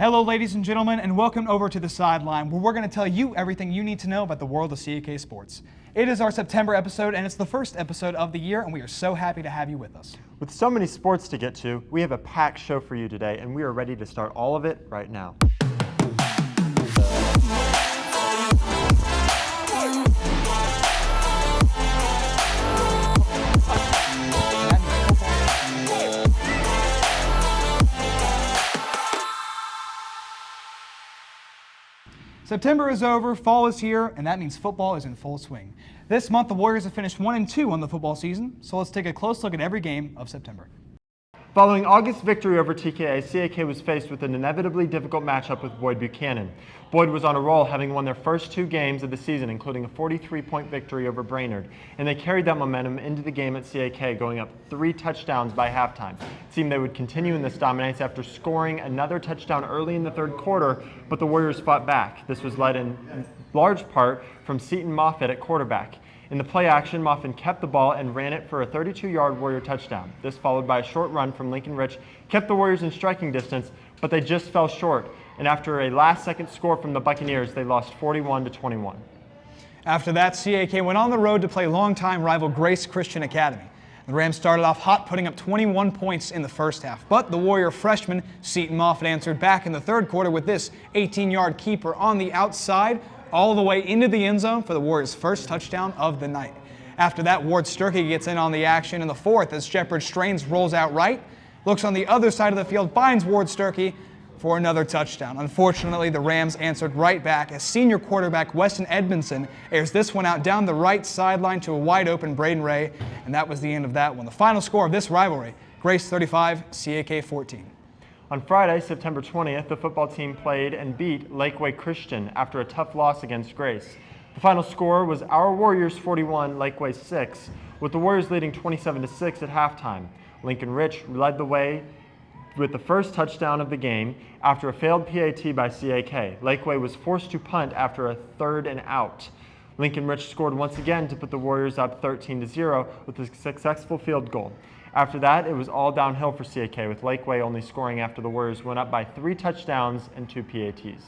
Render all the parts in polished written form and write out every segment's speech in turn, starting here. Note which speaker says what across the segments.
Speaker 1: Hello ladies and gentlemen, and welcome over to the Sideline, where we're going to tell you everything you need to know about the world of CAK sports. It is our September episode, and it's the first episode of the year, and we are so happy to have you with us.
Speaker 2: With so many sports to get to, we have a packed show for you today, and we are ready to start all of it right now.
Speaker 1: September is over, fall is here, and that means football is in full swing. This month, the Warriors have finished 1-2 on the football season, so let's take a close look at every game of September.
Speaker 2: Following August's victory over TKA, CAK was faced with an inevitably difficult matchup with Boyd Buchanan. Boyd was on a roll, having won their first two games of the season, including a 43-point victory over Brainerd, and they carried that momentum into the game at CAK, going up 3 touchdowns by halftime. It seemed they would continue in this dominance after scoring another touchdown early in the third quarter, but the Warriors fought back. This was led in large part from Seton Moffitt at quarterback. In the play action, Moffitt kept the ball and ran it for a 32-yard Warrior touchdown. This, followed by a short run from Lincoln Rich, kept the Warriors in striking distance, but they just fell short. And after a last-second score from the Buccaneers, they lost 41-21.
Speaker 1: After that, CAK went on the road to play longtime rival Grace Christian Academy. The Rams started off hot, putting up 21 points in the first half, but the Warrior freshman Seton Moffitt answered back in the third quarter with this 18-yard keeper on the outside, all the way into the end zone for the Warriors' first touchdown of the night. After that, Ward Sturkey gets in on the action in the fourth as Shepard Strains rolls out right, looks on the other side of the field, finds Ward Sturkey for another touchdown. Unfortunately, the Rams answered right back as senior quarterback Weston Edmondson airs this one out down the right sideline to a wide-open Braden Ray, and that was the end of that one. The final score of this rivalry, Grace 35, CAK 14.
Speaker 2: On Friday, September 20th, the football team played and beat Lakeway Christian after a tough loss against Grace. The final score was our Warriors 41, Lakeway 6, with the Warriors leading 27-6 at halftime. Lincoln Rich led the way with the first touchdown of the game after a failed PAT by CAK. Lakeway was forced to punt after a 3rd and out. Lincoln Rich scored once again to put the Warriors up 13-0 with a successful field goal. After that, it was all downhill for CAK, with Lakeway only scoring after the Warriors went up by 3 touchdowns and 2 PATs.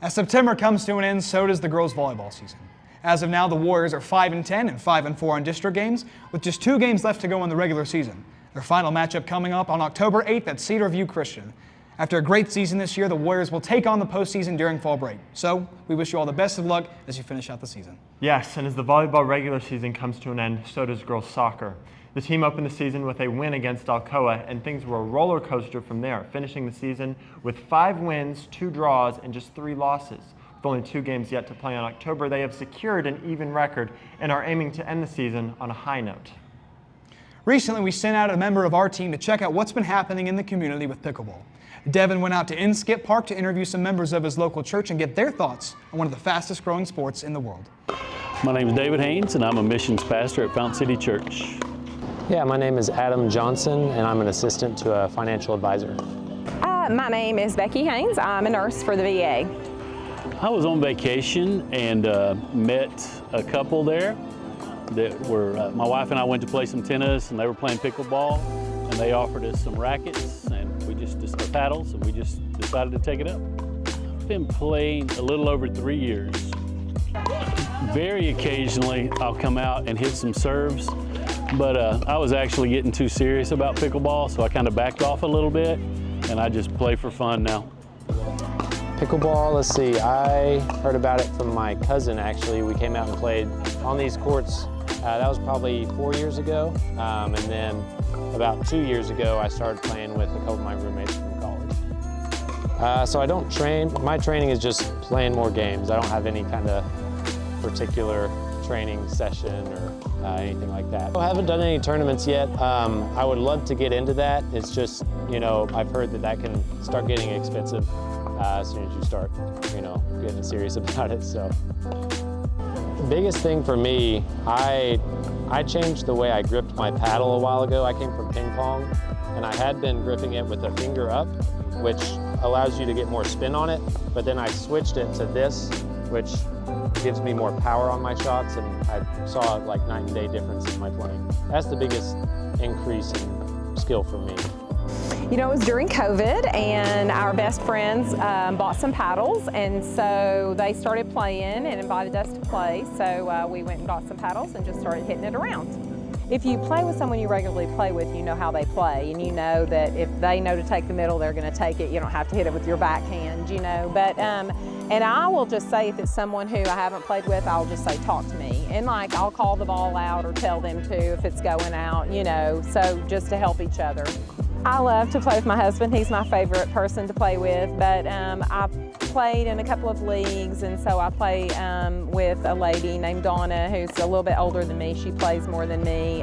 Speaker 1: As September comes to an end, so does the girls' volleyball season. As of now, the Warriors are 5-10 and 5-4 in district games, with just 2 games left to go in the regular season. Their final matchup coming up on October 8th at Cedar View Christian. After a great season this year, the Warriors will take on the postseason during fall break. So, we wish you all the best of luck as you finish out the season.
Speaker 2: Yes, and as the volleyball regular season comes to an end, so does girls soccer. The team opened the season with a win against Alcoa, and things were a roller coaster from there, finishing the season with 5 wins, 2 draws, and just 3 losses. With only 2 games yet to play in October, they have secured an even record and are aiming to end the season on a high note.
Speaker 1: Recently, we sent out a member of our team to check out what's been happening in the community with pickleball. Devin went out to Inskip Park to interview some members of his local church and get their thoughts on one of the fastest growing sports in the world.
Speaker 3: My name is David Haynes, and I'm a missions pastor at Fountain City Church.
Speaker 4: Yeah, my name is Adam Johnson, and I'm an assistant to a financial advisor.
Speaker 5: My name is Becky Haynes. I'm a nurse for the VA.
Speaker 3: I was on vacation and met a couple there that were, my wife and I went to play some tennis, and they were playing pickleball, and they offered us some rackets and paddles, and we just decided to take it up. I've been playing a little over 3 years. Very occasionally, I'll come out and hit some serves, but I was actually getting too serious about pickleball, so I kind of backed off a little bit, and I just play for fun now.
Speaker 4: Pickleball, let's see, I heard about it from my cousin actually. We came out and played on these courts. That was probably 4 years ago, and then about 2 years ago I started playing with a couple of my roommates from college. So I don't train, my training is just playing more games. I don't have any kind of particular training session or anything like that. I haven't done any tournaments yet. I would love to get into that. It's just, you know, I've heard that that can start getting expensive as soon as you start, you know, getting serious about it. So, the biggest thing for me, I changed the way I gripped my paddle a while ago. I came from ping pong, and I had been gripping it with a finger up, which allows you to get more spin on it, but then I switched it to this, which gives me more power on my shots, and I saw like night and day difference in my playing. That's the biggest increase in skill for me.
Speaker 5: You know, it was during COVID, and our best friends bought some paddles, and so they started playing and invited us to play. So we went and got some paddles and just started hitting it around. If you play with someone you regularly play with, you know how they play, and you know that if they know to take the middle, they're going to take it. You don't have to hit it with your backhand, you know. But and I will just say, if it's someone who I haven't played with, I'll just say, talk to me. And like, I'll call the ball out or tell them to if it's going out, you know, so just to help each other. I love to play with my husband. He's my favorite person to play with, but I played in a couple of leagues, and so I play with a lady named Donna who's a little bit older than me. She plays more than me.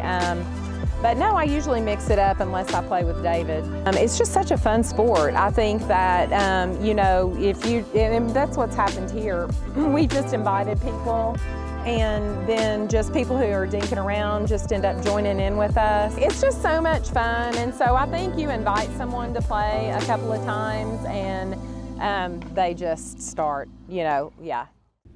Speaker 5: But no, I usually mix it up unless I play with David. It's just such a fun sport. I think that, you know, and that's what's happened here. We just invited people, and then just people who are dinking around just end up joining in with us. It's just so much fun, and so I think you invite someone to play a couple of times, and they just start, you know, yeah.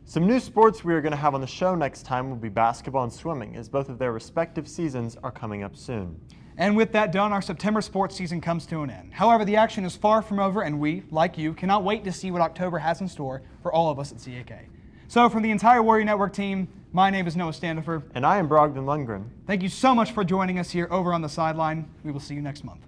Speaker 2: Some new sports we are going to have on the show next time will be basketball and swimming, as both of their respective seasons are coming up soon.
Speaker 1: And with that done, our September sports season comes to an end. However, the action is far from over, and we, like you, cannot wait to see what October has in store for all of us at CAK. So from the entire Warrior Network team, my name is Noah Standifer.
Speaker 2: And I am Brogdon Lundgren.
Speaker 1: Thank you so much for joining us here over on the sideline. We will see you next month.